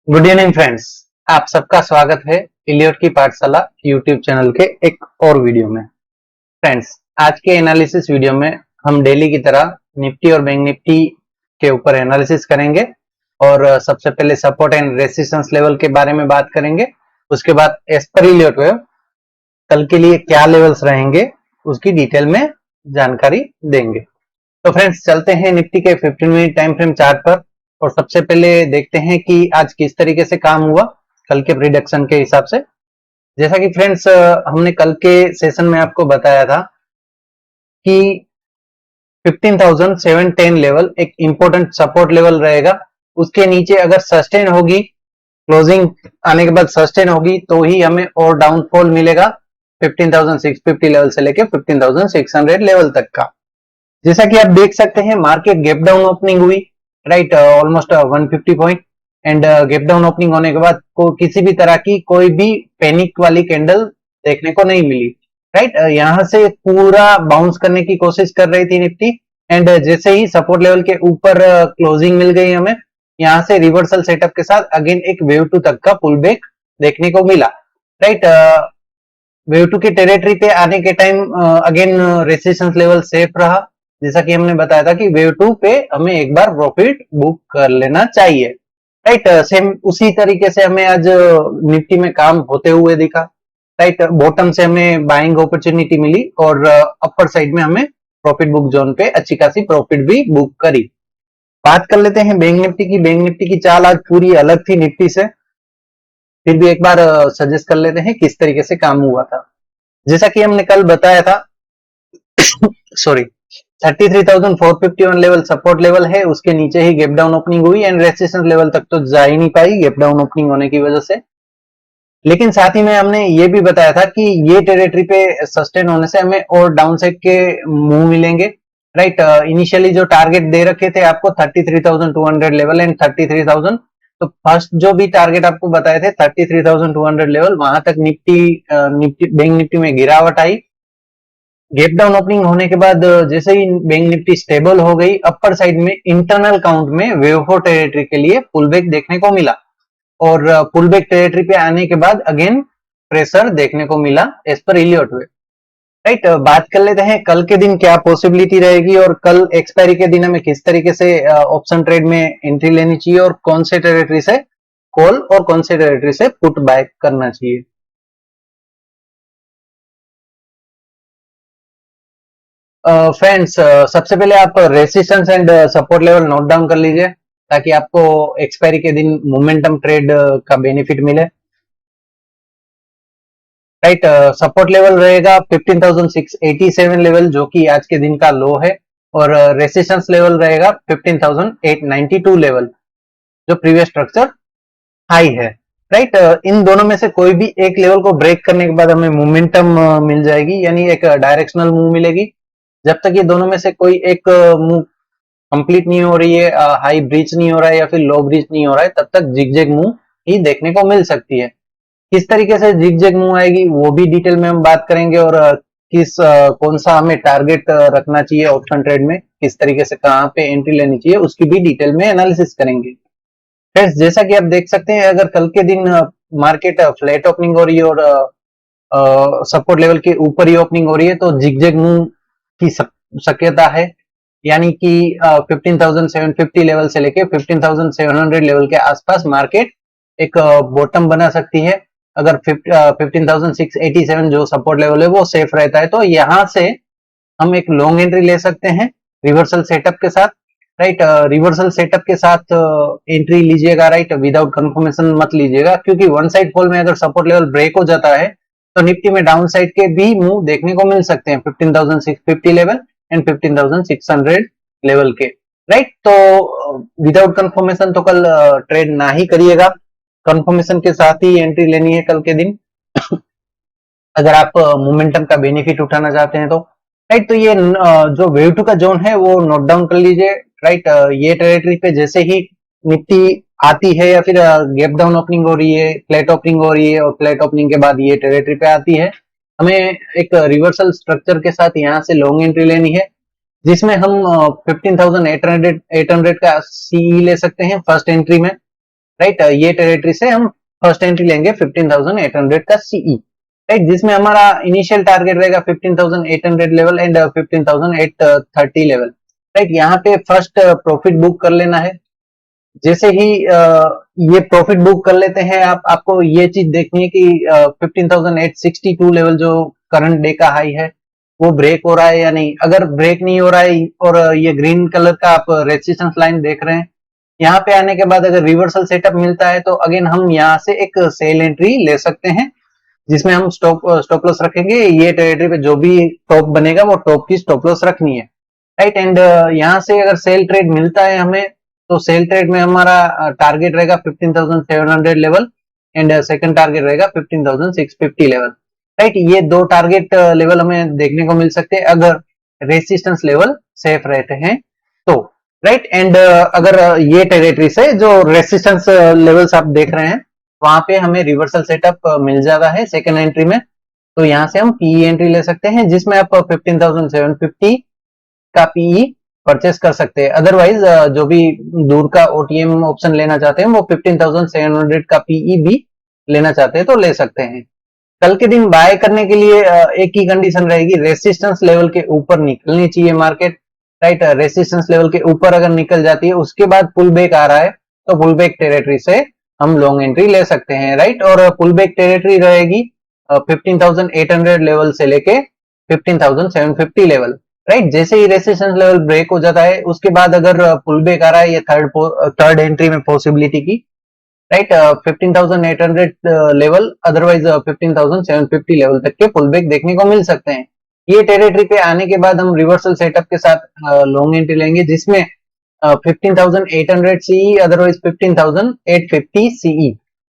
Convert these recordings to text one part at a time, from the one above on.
Good evening friends. आप सबका स्वागत है इलियट की पाठशाला यूट्यूब चैनल के एक और वीडियो में। फ्रेंड्स, आज के एनालिसिस वीडियो में हम डेली की तरह निफ्टी और बैंक निफ्टी के ऊपर एनालिसिस करेंगे और सबसे पहले सपोर्ट एंड रेजिस्टेंस लेवल के बारे में बात करेंगे। उसके बाद एज पर इलियट वेव कल के लिए क्या लेवल्स रहेंगे उसकी डिटेल में जानकारी देंगे। तो फ्रेंड्स, चलते हैं निफ्टी के 15 मिनट टाइम फ्रेम चार्ट पर और सबसे पहले देखते हैं कि आज किस तरीके से काम हुआ कल के प्रिडिक्शन के हिसाब से। जैसा कि फ्रेंड्स, हमने कल के सेशन में आपको बताया था कि 15,710 लेवल एक इंपॉर्टेंट सपोर्ट लेवल रहेगा। उसके नीचे अगर सस्टेन होगी, क्लोजिंग आने के बाद सस्टेन होगी, तो ही हमें और डाउनफॉल मिलेगा 15,650 लेवल से लेके 15,600 लेवल तक का। जैसा कि आप देख सकते हैं, मार्केट गैप डाउन ओपनिंग हुई, right, almost 150 point and gap down opening होने के बाद को किसी भी तरह की कोई भी पैनिक वाली कैंडल देखने को नहीं मिली, राइट। यहां से पूरा बाउंस करने की कोशिश कर रही थी निफ्टी एंड जैसे ही सपोर्ट लेवल के ऊपर क्लोजिंग मिल गई हमें, यहां से रिवर्सल सेटअप के साथ अगेन एक वेव टू तक का पुल बैक देखने को मिला, राइट। वेव टू के टेरिटरी पे आने के time again resistance level safe रहा। जैसा कि हमने बताया था कि वेव टू पे हमें एक बार प्रॉफिट बुक कर लेना चाहिए, राइट। सेम उसी तरीके से हमें आज निफ्टी में काम होते हुए दिखा, राइट। बॉटम से हमें बाइंग अपॉर्चुनिटी मिली और अपर साइड में हमें प्रॉफिट बुक जोन पे अच्छी खासी प्रॉफिट भी बुक करी। बात कर लेते हैं बैंक निफ्टी की। बैंक निफ्टी की चाल आज पूरी अलग थी निफ्टी से, फिर भी एक बार सजेस्ट कर लेते हैं किस तरीके से काम हुआ था। जैसा कि हमने कल बताया था सॉरी, 33,451 लेवल सपोर्ट लेवल है, उसके नीचे ही गैप डाउन ओपनिंग हुई एंड रेजिस्टेंस लेवल तक तो जा ही नहीं पाई गैप डाउन ओपनिंग होने की वजह से। लेकिन साथ ही में हमने ये भी बताया था कि ये टेरिटरी पे सस्टेन होने से हमें और डाउन साइड के मूव मिलेंगे, राइट। इनिशियली जो टारगेट दे रखे थे आपको 33,200 लेवल एंड 33,000, तो फर्स्ट जो भी टारगेट आपको बताए थे 33,200 लेवल, वहां तक निफ्टी बैंक निफ्टी में गिरावट आई। गैप डाउन ओपनिंग होने के बाद जैसे ही बैंक निफ्टी स्टेबल हो गई, अपर साइड में इंटरनल काउंट में वेव 4 टेरिटरी के लिए पुल बैक देखने को मिला और पुल बैक टेरिटरी पे आने के बाद अगेन प्रेशर देखने को मिला एज पर इलियट वे, राइट। बात कर लेते हैं कल के दिन क्या पॉसिबिलिटी रहेगी और कल एक्सपायरी के दिन हमें किस तरीके से ऑप्शन ट्रेड में एंट्री लेनी चाहिए और कौन से टेरिटरी से कॉल और कौन से टेरिटरी से पुट बाय करना चाहिए। फ्रेंड्स, सबसे पहले आप resistance and support level note down कर लीजिए ताकि आपको एक्सपायरी के दिन मोमेंटम ट्रेड का बेनिफिट मिले, राइट। सपोर्ट लेवल रहेगा 15,687 लेवल जो कि आज के दिन का लो है और रेसिस्टेंस लेवल रहेगा 15,892 लेवल जो प्रीवियस स्ट्रक्चर हाई है, राइट। इन दोनों में से कोई भी एक लेवल को ब्रेक करने के बाद हमें मोमेंटम मिल जाएगी, यानी एक डायरेक्शनल मूव मिलेगी। जब तक ये दोनों में से कोई एक मूव कंप्लीट नहीं हो रही है, हाई ब्रीच नहीं हो रहा है या फिर लो ब्रीच नहीं हो रहा है, तब तक जिगजैग मूव ही देखने को मिल सकती है। किस तरीके से जिगजैग मूव आएगी वो भी डिटेल में हम बात करेंगे और कौन सा हमें टारगेट रखना चाहिए ऑप्शन ट्रेड में, किस तरीके से कहाँ पे एंट्री लेनी चाहिए उसकी भी डिटेल में एनालिसिस करेंगे। फ्रेंड्स, जैसा कि आप देख सकते हैं, अगर कल के दिन मार्केट फ्लैट ओपनिंग हो रही है और सपोर्ट लेवल के ऊपर ही ओपनिंग हो रही है तो जिगजैग मूव की शक्यता है, यानी कि 15,750 लेवल से लेके 15,700 लेवल के आसपास मार्केट एक बॉटम बना सकती है। अगर 15,687 जो सपोर्ट लेवल है वो सेफ रहता है तो यहाँ से हम एक लॉन्ग एंट्री ले सकते हैं रिवर्सल सेटअप के साथ, राइट। रिवर्सल सेटअप के साथ एंट्री लीजिएगा, राइट, विदाउट कंफर्मेशन मत लीजिएगा, क्योंकि वन साइड फॉल में अगर सपोर्ट लेवल ब्रेक हो जाता है तो निफ्टी में डाउन साइड के भी मूव देखने को मिल सकते हैं 15,650 लेवल एंड 15,600 लेवल के, राइट। तो विदाउट कंफर्मेशन तो कल ट्रेड ना ही करिएगा, कंफर्मेशन के साथ ही एंट्री लेनी है कल के दिन अगर आप मोमेंटम का बेनिफिट उठाना चाहते हैं तो, राइट। तो ये जो वेव टू का जोन है वो नोट डाउन कर लीजिए, राइट। ये टेरिटरी पे जैसे ही निफ्टी आती है या फिर गैप डाउन ओपनिंग हो रही है, फ्लैट ओपनिंग हो रही है और फ्लैट ओपनिंग के बाद ये टेरिटरी पे आती है, हमें एक रिवर्सल स्ट्रक्चर के साथ यहाँ से लॉन्ग एंट्री लेनी है जिसमें हम 15,800 का सीई ले सकते हैं फर्स्ट एंट्री में, राइट। ये टेरिटरी से हम फर्स्ट एंट्री लेंगे 15,800 का सीई, राइट, जिसमें हमारा इनिशियल टारगेट रहेगा 15,800 लेवल एंड 15,830 लेवल, राइट। यहाँ पे फर्स्ट प्रॉफिट बुक कर लेना है। जैसे ही ये प्रॉफिट बुक कर लेते हैं, आपको ये चीज देखनी है कि 15,862 लेवल जो करंट डे का हाई है वो ब्रेक हो रहा है या नहीं। अगर ब्रेक नहीं हो रहा है और ये ग्रीन कलर का आप रेजिस्टेंस लाइन देख रहे हैं, यहाँ पे आने के बाद अगर रिवर्सल सेटअप मिलता है तो अगेन हम यहाँ से एक सेल एंट्री ले सकते हैं, जिसमें हम स्टॉप लॉस रखेंगे। ये टेरिटरी पे जो भी टॉप बनेगा वो टॉप की स्टॉप लॉस रखनी है, राइट। एंड यहाँ से अगर सेल ट्रेड मिलता है हमें, तो सेल ट्रेड में हमारा टारगेट रहेगा 15,700 लेवल एंड सेकंड टारगेट रहेगा 15,650 लेवल, राइट। ये दो टारगेट लेवल हमें देखने को मिल सकते हैं अगर रेसिस्टेंस लेवल सेफ रहते हैं तो, राइट। एंड अगर ये टेरिटरी से जो रेसिस्टेंस लेवल्स आप देख रहे हैं वहां पे हमें रिवर्सल सेटअप मिल जाता है सेकंड एंट्री में, तो यहाँ से हम पीई एंट्री ले सकते हैं, जिसमें आप 15,750 का पीई परचेस कर सकते हैं। अदरवाइज जो भी दूर का ओटीएम ऑप्शन लेना चाहते हैं वो 15,700 का पीई भी लेना चाहते हैं तो ले सकते हैं। कल के दिन बाय करने के लिए एक ही कंडीशन रहेगी, रेसिस्टेंस लेवल के ऊपर निकलनी चाहिए मार्केट, राइट। रेसिस्टेंस लेवल के ऊपर अगर निकल जाती है उसके बाद पुल बैक आ रहा है तो पुल बैक टेरिटरी से हम लॉन्ग एंट्री ले सकते हैं, राइट। और पुल बैक टेरिटरी रहेगी 15,800 लेवल से लेके 15,750 लेवल, राइट। जैसे ही रेसिस्टेंस लेवल ब्रेक हो जाता है उसके बाद अगर पुल बैक आ रहा है ये थर्ड एंट्री में पॉसिबिलिटी की, राइट, 15,800 लेवल, अदरवाइज 15,750 लेवल तक के पुल बैक देखने को मिल सकते हैं। ये टेरिटरी पे आने के बाद हम रिवर्सल सेटअप के साथ लॉन्ग एंट्री लेंगे, जिसमें 15,800 सीई अदरवाइज 15,850 सीई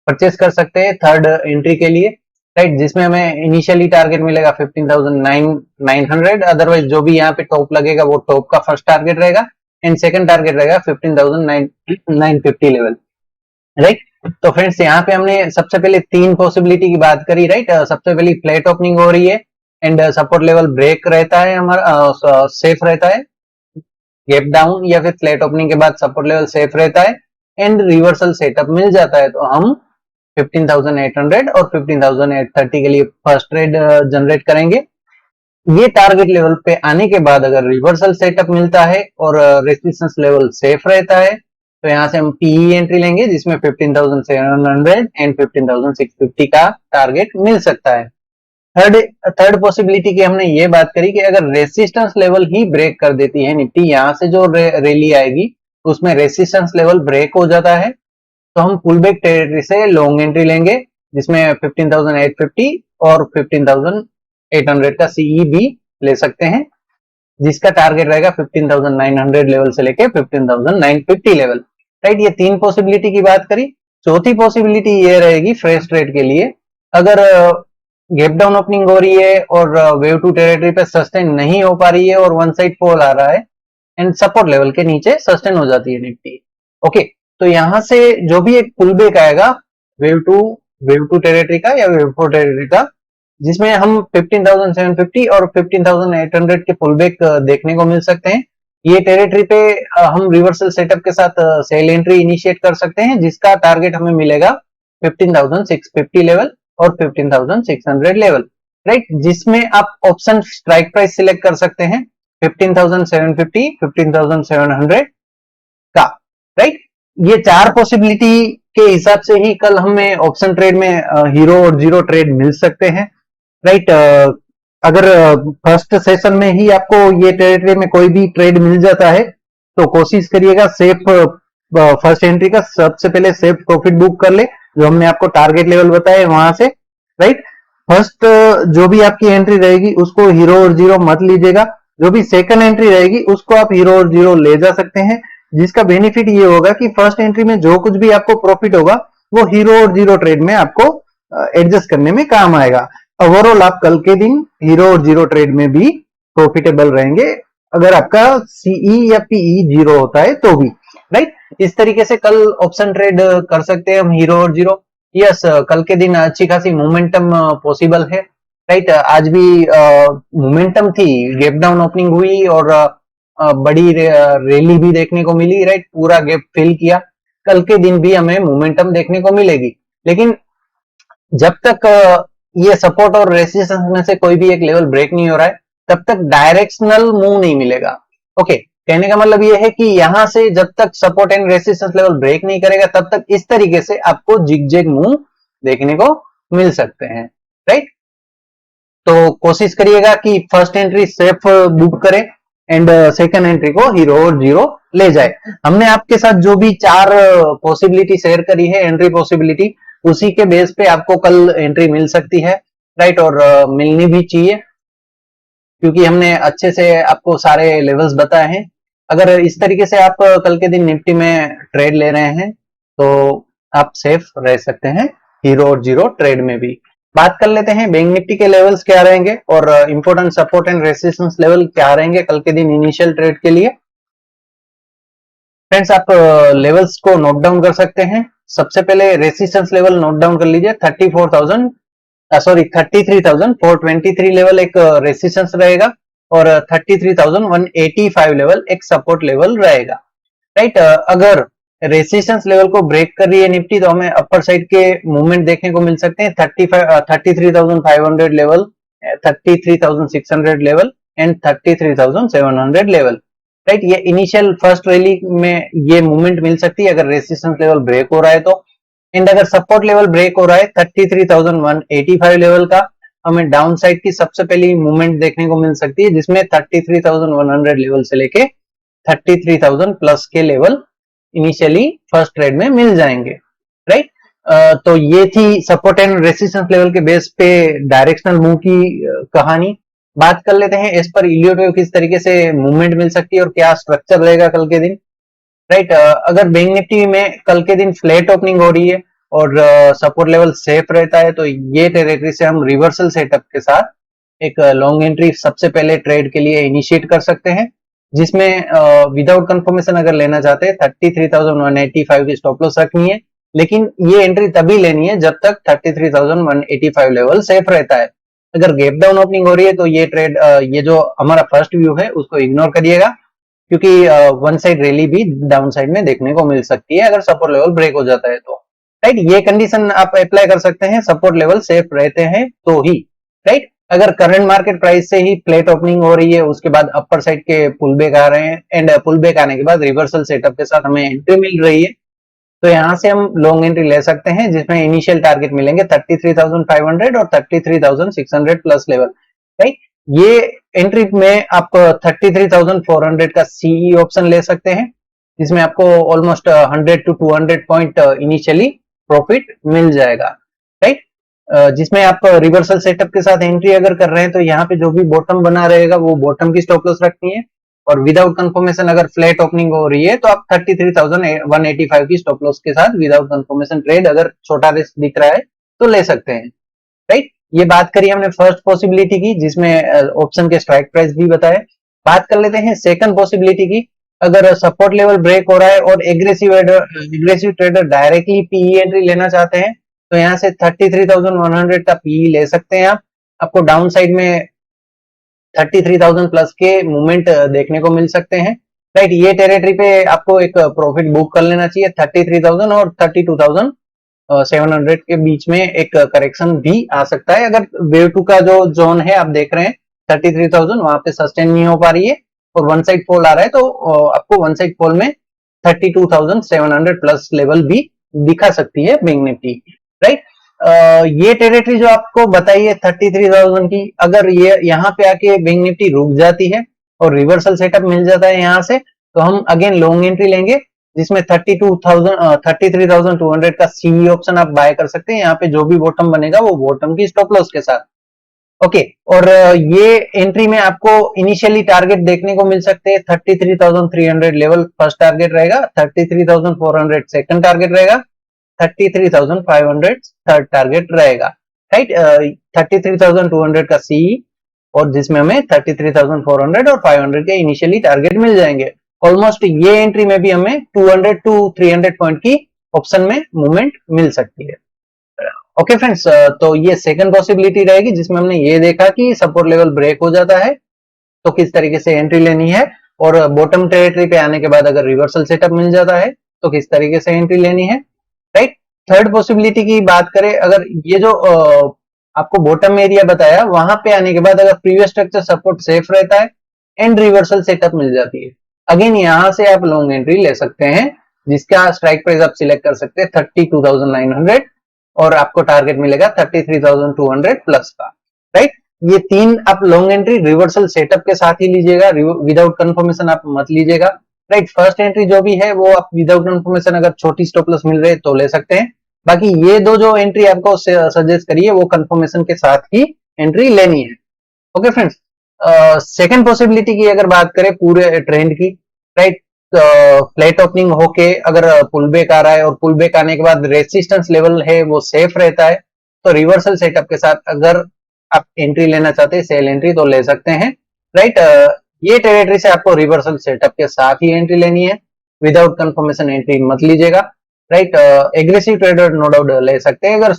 परचेस कर सकते हैं थर्ड एंट्री के लिए, राइट। जिसमें हमें इनिशियली टारगेट मिलेगा 15,900, अदरवाइज जो भी यहाँ पे टॉप लगेगा वो टॉप का फर्स्ट टारगेट रहेगा एंड सेकंड टारगेट रहेगा 15,950 लेवल, राइट। तो फ्रेंड्स यहाँ पे हमने सबसे पहले तीन पॉसिबिलिटी की बात करी, राइट। सबसे पहले फ्लैट ओपनिंग हो रही है एंड सपोर्ट लेवल ब्रेक रहता है हमारा, सेफ रहता है, गैप डाउन या फिर फ्लैट ओपनिंग के बाद सपोर्ट लेवल सेफ रहता है एंड रिवर्सल सेटअप मिल जाता है तो हम 15,800 और 15,830 के लिए फर्स्ट ट्रेड जनरेट करेंगे। ये टारगेट लेवल पे आने के बाद अगर रिवर्सल सेटअप मिलता है और रेजिस्टेंस लेवल सेफ रहता है तो यहाँ से हम पीई एंट्री लेंगे, जिसमें 15,700 एंड 15,650 का टारगेट मिल सकता है। थर्ड पॉसिबिलिटी की हमने ये बात करी कि अगर रेसिस्टेंस लेवल ही ब्रेक कर देती है निफ्टी, यहाँ से जो रैली आएगी उसमें रेसिस्टेंस लेवल ब्रेक हो जाता है तो हम पुल बैक टेरिटरी से लॉन्ग एंट्री लेंगे, जिसमें 15,850 और 15,800 का सीई भी ले सकते हैं, जिसका टारगेट रहेगा 15,900 लेवल से लेके 15,950 लेवल, राइट। ये तीन पॉसिबिलिटी की बात करी। चौथी पॉसिबिलिटी ये रहेगी फ्रेश ट्रेड के लिए, अगर गैप डाउन ओपनिंग हो रही है और वेव टू टेरिटरी पे सस्टेन नहीं हो पा रही है और वन साइड फॉल आ रहा है एंड सपोर्ट लेवल के नीचे सस्टेन हो जाती है निफ्टी, ओके। तो यहां से जो भी एक पुल बैक आएगा वेव टू टेरिटरी का या वेव फोर टेरिटरी का, जिसमें हम 15,750 और 15,800 के पुल बैक देखने को मिल सकते हैं। ये टेरिटरी पे हम रिवर्सल सेटअप के साथ सेल एंट्री इनिशिएट कर सकते हैं, जिसका टारगेट हमें मिलेगा 15,650 लेवल और 15,600 लेवल, राइट। जिसमें आप ऑप्शन स्ट्राइक प्राइस सिलेक्ट कर सकते हैं 15,750, 15,700 का, राइट। ये चार पॉसिबिलिटी के हिसाब से ही कल हमें ऑप्शन ट्रेड में हीरो और जीरो ट्रेड मिल सकते हैं, राइट। अगर फर्स्ट सेशन में ही आपको ये टेरिटरी में कोई भी ट्रेड मिल जाता है तो कोशिश करिएगा सेफ फर्स्ट एंट्री का सबसे पहले सेफ प्रॉफिट बुक कर ले, जो हमने आपको टारगेट लेवल बताए वहां से, राइट। फर्स्ट जो भी आपकी एंट्री रहेगी उसको हीरो और जीरो मत लीजिएगा, जो भी सेकंड एंट्री रहेगी उसको आप हीरो और जीरो ले जा सकते हैं, जिसका बेनिफिट ये होगा कि फर्स्ट एंट्री में जो कुछ भी आपको प्रॉफिट होगा वो हीरो और जीरो ट्रेड में आपको एडजस्ट करने में काम आएगा। ओवरऑल आप कल के दिन हीरो और जीरो ट्रेड में भी प्रॉफिटेबल रहेंगे अगर आपका सीई या पीई जीरो होता है तो भी, राइट। इस तरीके से कल ऑप्शन ट्रेड कर सकते हैं हम हीरो और जीरो। यस, कल के दिन अच्छी खासी मोमेंटम पॉसिबल है, राइट। आज भी मोमेंटम थी, गैप डाउन ओपनिंग हुई और बड़ी रैली भी देखने को मिली, राइट। पूरा गैप फिल किया कल के दिन भी हमें मोमेंटम देखने को मिलेगी। लेकिन जब तक ये सपोर्ट और रेसिस्टेंस में से कोई भी एक लेवल ब्रेक नहीं हो रहा है, तब तक डायरेक्शनल मूव नहीं मिलेगा। ओके, कहने का मतलब ये है कि यहां से जब तक support and resistance level break नहीं करेगा, तब तक इस तरीके से आपको जिग-जैग मूव देखने को मिल सकते हैं, राइट। तो कोशिश करिएगा कि फर्स्ट एंट्री सेफ बुक करें एंड सेकंड एंट्री को हीरो और जीरो ले जाए। हमने आपके साथ जो भी 4 पॉसिबिलिटी शेयर करी है एंट्री पॉसिबिलिटी, उसी के बेस पे आपको कल एंट्री मिल सकती है, राइट। और मिलनी भी चाहिए, क्योंकि हमने अच्छे से आपको सारे लेवल्स बताए हैं। अगर इस तरीके से आप कल के दिन निफ्टी में ट्रेड ले रहे हैं तो आप सेफ रह सकते हैं हीरो और जीरो ट्रेड में भी। बात कर लेते हैं बैंक निफ्टी के लेवल्स क्या रहेंगे और important support and resistance level क्या रहेंगे कल के दिन इनिशियल ट्रेड के लिए। फ्रेंड्स, आप लेवल्स को नोट डाउन कर सकते हैं। सबसे पहले रेसिस्टेंस लेवल नोट डाउन कर लीजिए, 33,423 लेवल एक रेसिस्टेंस रहेगा और 33,185 लेवल एक सपोर्ट लेवल रहेगा, राइट। अगर रेसिस्टेंस लेवल को ब्रेक कर रही है निफ्टी तो हमें अपर साइड के मूवमेंट देखने को मिल सकते हैं 33,500 level, 33,600 level and 33,700 level, right. ये इनिशियल फर्स्ट रैली में ये मूवमेंट मिल सकती है अगर रेसिस्टेंस लेवल ब्रेक हो रहा है तो। एंड अगर सपोर्ट लेवल ब्रेक हो रहा है 33,185 लेवल का, हमें डाउन साइड की सबसे पहली मूवमेंट देखने को मिल सकती है, जिसमें 33,100 लेवल से लेके 33,000 प्लस के लेवल इनिशियली फर्स्ट ट्रेड में मिल जाएंगे, राइट। तो ये थी सपोर्ट एंड रेसिस्टेंस लेवल के बेस पे डायरेक्शनल मूव की कहानी। बात कर लेते हैं इस पर इलियट वेव किस तरीके से मूवमेंट मिल सकती है और क्या स्ट्रक्चर रहेगा कल के दिन, राइट। अगर बैंक निफ्टी में कल के दिन फ्लैट ओपनिंग हो रही है और सपोर्ट लेवल सेफ रहता है तो ये टेरिटरी से हम रिवर्सल सेटअप के साथ एक लॉन्ग एंट्री सबसे पहले ट्रेड के लिए इनिशिएट कर सकते हैं, जिसमें विदाउट कंफर्मेशन अगर लेना चाहते हैं 33,185 की स्टॉप लॉस रखनी है, लेकिन ये एंट्री तभी लेनी है जब तक 33,185 लेवल सेफ रहता है। अगर गैप डाउन ओपनिंग हो रही है तो ये ट्रेड ये जो हमारा फर्स्ट व्यू है उसको इग्नोर करिएगा, क्योंकि वन साइड रैली भी डाउन साइड में देखने को मिल सकती है अगर सपोर्ट लेवल ब्रेक हो जाता है तो, राइट। ये कंडीशन आप अप्लाई कर सकते हैं सपोर्ट लेवल सेफ रहते हैं तो ही, राइट। अगर करंट मार्केट प्राइस से ही फ्लैट ओपनिंग हो रही है, उसके बाद अपर साइड के पुल बैक आ रहे हैं एंड पुल बैक आने के बाद रिवर्सल सेटअप के साथ हमें एंट्री मिल रही है, तो यहाँ से हम लॉन्ग एंट्री ले सकते हैं, जिसमें इनिशियल टारगेट मिलेंगे 33,500 और 33,600 प्लस लेवल, राइट। ये एंट्री में आप 33,400 का सीई ऑप्शन ले सकते हैं, जिसमें आपको almost 100 to 200 point initially profit मिल जाएगा, राइट। जिसमें आप रिवर्सल सेटअप के साथ एंट्री अगर कर रहे हैं तो यहाँ पे जो भी बॉटम बना रहेगा वो बॉटम की स्टॉप लॉस रखनी है, और विदाउट कंफर्मेशन अगर फ्लैट ओपनिंग हो रही है तो आप 33,185 की स्टॉप लॉस के साथ विदाउट कंफर्मेशन ट्रेड अगर छोटा रिस्क दिख रहा है तो ले सकते हैं, राइट। ये बात करी हमने फर्स्ट पॉसिबिलिटी की, जिसमें ऑप्शन के स्ट्राइक प्राइस भी बताए। बात कर लेते हैं सेकंड पॉसिबिलिटी की। अगर सपोर्ट लेवल ब्रेक हो रहा है और एग्रेसिव ट्रेडर डायरेक्टली पीई एंट्री लेना चाहते हैं तो यहाँ से 33,100 का पीई ले सकते हैं आप। आपको डाउन साइड में 33,000 प्लस के मूवमेंट देखने को मिल सकते हैं, राइट। ये टेरिटरी पे आपको एक प्रॉफिट बुक कर लेना चाहिए। 33,000 और 32,700 के बीच में एक करेक्शन भी आ सकता है। अगर वेव टू का जो जोन है आप देख रहे हैं 33,000 वहां पे सस्टेन नहीं हो पा रही है और वन साइड फॉल आ रहा है, तो आपको वन साइड फॉल में 32,700 प्लस लेवल भी दिखा सकती है बैंक निफ्टी, राइट। ये टेरिटरी जो आपको बताई है 33,000 की, अगर ये यहाँ पे आके बैंक निफ्टी रुक जाती है और रिवर्सल सेटअप मिल जाता है यहाँ से, तो हम अगेन लॉन्ग एंट्री लेंगे, जिसमें 33,200 का सीई ऑप्शन आप बाय कर सकते हैं। यहाँ पे जो भी बॉटम बनेगा वो बॉटम की स्टॉप लॉस के साथ, ओके। और ये एंट्री में आपको इनिशियली टारगेट देखने को मिल सकते हैं 33,300 लेवल फर्स्ट टारगेट रहेगा, 33,400 सेकंड टारगेट रहेगा, 33,500 थर्ड टारगेट रहेगा, राइट। 33,200 का सीई और जिसमें हमें 33,400 और 500 के इनिशियली टारगेट मिल जाएंगे। ऑलमोस्ट ये एंट्री में भी हमें 200 to 300 पॉइंट की ऑप्शन में मूवमेंट मिल सकती है, ओके फ्रेंड्स। तो ये सेकंड पॉसिबिलिटी रहेगी, जिसमें हमने ये देखा कि सपोर्ट लेवल ब्रेक हो जाता है तो किस तरीके से एंट्री लेनी है, और बॉटम टेरिटरी पे आने के बाद अगर रिवर्सल सेटअप मिल जाता है तो किस तरीके से एंट्री लेनी है, राइट। थर्ड पॉसिबिलिटी की बात करें, अगर ये जो आपको बॉटम एरिया बताया वहां पे आने के बाद अगर प्रीवियस स्ट्रक्चर सपोर्ट सेफ रहता है एंड रिवर्सल सेटअप मिल जाती है, अगेन यहाँ से आप लॉन्ग एंट्री ले सकते हैं, जिसका स्ट्राइक प्राइस आप सिलेक्ट कर सकते हैं 32,900 और आपको टारगेट मिलेगा 33,200 प्लस का, राइट। ये तीन आप लॉन्ग एंट्री रिवर्सल सेटअप के साथ ही लीजिएगा, विदाउट कंफर्मेशन आप मत लीजिएगा, राइट। फर्स्ट एंट्री जो भी है वो आप विदाउट कंफर्मेशन अगर छोटी स्टॉप लॉस मिल रही है तो ले सकते हैं, बाकी ये दो जो एंट्री आपको सजेस्ट करिए वो कंफर्मेशन के साथ ही एंट्री लेनी है। ओके फ्रेंड्स, सेकंड पॉसिबिलिटी की अगर बात करें पूरे ट्रेंड की, राइट, फ्लैट ओपनिंग होके अगर पुल बैक आ रहा है और पुल बैक आने के बाद रेजिस्टेंस लेवल है वो सेफ रहता है, तो रिवर्सल सेटअप के साथ अगर आप एंट्री लेना चाहते हैं सेल एंट्री तो ले सकते हैं, राइट। ये टेरिटरी से आपको रिवर्सल सेटअप के साथ ही एंट्री लेनी है, विदाउट कंफर्मेशन एंट्री मत लीजिएगा, right. Aggressive trader no doubt ले सकते हैं अगर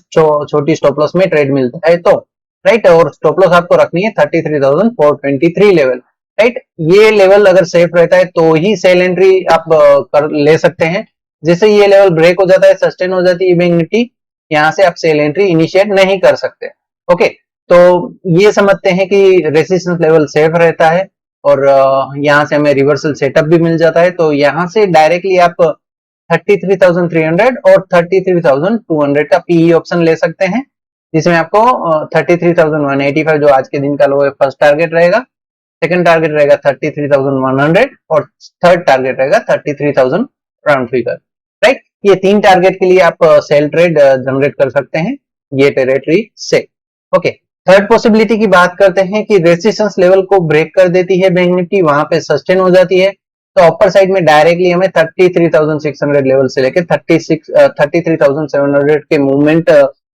छोटी स्टॉप लॉस में ट्रेड मिलता है तो, राइट। और स्टॉप लॉस आपको रखनी है 33,423 लेवल, राइट। ये लेवल अगर सेफ रहता है तो ही सेल एंट्री आप कर ले सकते हैं, जैसे ये लेवल ब्रेक हो जाता है, सस्टेन हो जाती है बैंक निफ्टी, यहाँ से आप सेल एंट्री इनिशिएट नहीं कर सकते। ओके, तो ये समझते हैं कि रेजिस्टेंस लेवल सेफ रहता है और यहाँ से हमें रिवर्सल सेटअप भी मिल जाता है, तो यहाँ से डायरेक्टली आप 33,300 और 33,200 का पीई ऑप्शन ले सकते हैं, जिसमें आपको 33,185 जो आज के दिन का लो है फर्स्ट टारगेट रहेगा, सेकंड टारगेट रहेगा 33,100 और थर्ड टारगेट रहेगा 33,000 राउंड फिगर, राइट। ये तीन टारगेट के लिए आप सेल ट्रेड जनरेट कर सकते हैं ये टेरिटरी से। ओके, थर्ड पॉसिबिलिटी की बात करते हैं कि रेजिस्टेंस लेवल को ब्रेक कर देती है बैंक निफ्टी, वहां पे सस्टेन हो जाती है, तो अपर साइड में डायरेक्टली हमें 33,600 लेवल से लेकर 33,700 के मूवमेंट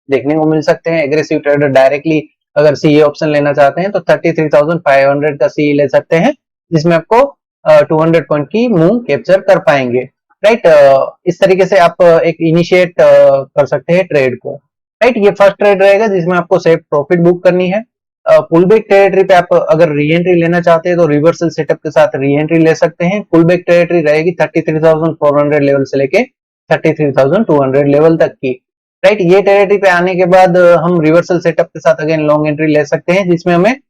देखने को मिल सकते हैं। एग्रेसिव ट्रेडर डायरेक्टली अगर सीए ऑप्शन लेना चाहते हैं तो 33,500 का सीए ले सकते हैं, जिसमें आपको 200 पॉइंट की मूव कैप्चर कर पाएंगे, राइट। इस तरीके से आप एक इनिशिएट कर सकते हैं ट्रेड को, राइट। ये फर्स्ट ट्रेड रहेगा जिसमें आपको सेफ प्रॉफिट बुक करनी है। पुल बैक टेरिटरी पे आप अगर री एंट्री लेना चाहते हैं तो रिवर्सल सेटअप के साथ री एंट्री ले सकते हैं। पुल बैक टेरिटरी रहेगी 33,400 लेवल से लेके 33,200 लेवल तक की, राइट। ये टेरिटरी पे आने के बाद हम रिवर्सल सेटअप के साथ अगेन लॉन्ग एंट्री ले सकते हैं, जिसमें हमें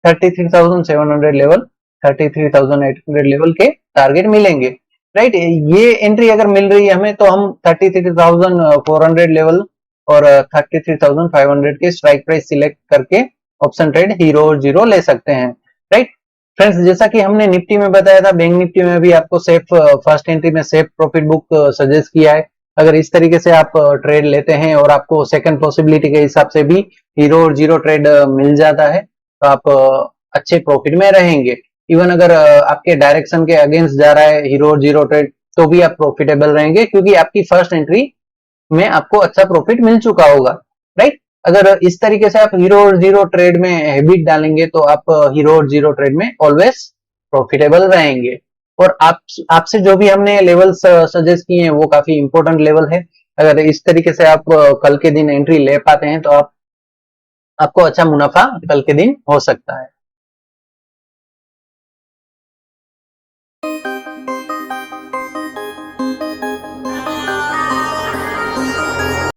33,700 लेवल 33,800 लेवल के टारगेट मिलेंगे, राइट। ये एंट्री अगर मिल रही है हमें तो हम 33,400 लेवल और 33,500 के स्ट्राइक प्राइस सिलेक्ट करके ऑप्शन ट्रेड हीरो और जीरो ले सकते हैं, राइट। फ्रेंड्स, जैसा कि हमने निफ्टी में बताया था, बैंक निफ्टी में भी आपको सेफ फर्स्ट एंट्री में सेफ प्रॉफिट बुक सजेस्ट किया है। अगर इस तरीके से आप ट्रेड लेते हैं और आपको सेकंड पॉसिबिलिटी के हिसाब से भी हीरो और जीरो ट्रेड मिल जाता है तो आप अच्छे प्रॉफिट में रहेंगे। इवन अगर आपके डायरेक्शन के अगेंस्ट जा रहा है हीरो और जीरो ट्रेड तो भी आप प्रॉफिटेबल रहेंगे, क्योंकि आपकी फर्स्ट एंट्री में आपको अच्छा प्रॉफिट मिल चुका होगा, राइट। अगर इस तरीके से आप हीरो और जीरो ट्रेड में हैबिट डालेंगे तो आप हीरो और जीरो ट्रेड में ऑलवेज प्रॉफिटेबल रहेंगे। और आपसे जो भी हमने लेवल्स सजेस्ट किए हैं वो काफी इंपॉर्टेंट लेवल है। अगर इस तरीके से आप कल के दिन एंट्री ले पाते हैं तो आपको अच्छा मुनाफा कल के दिन हो सकता है।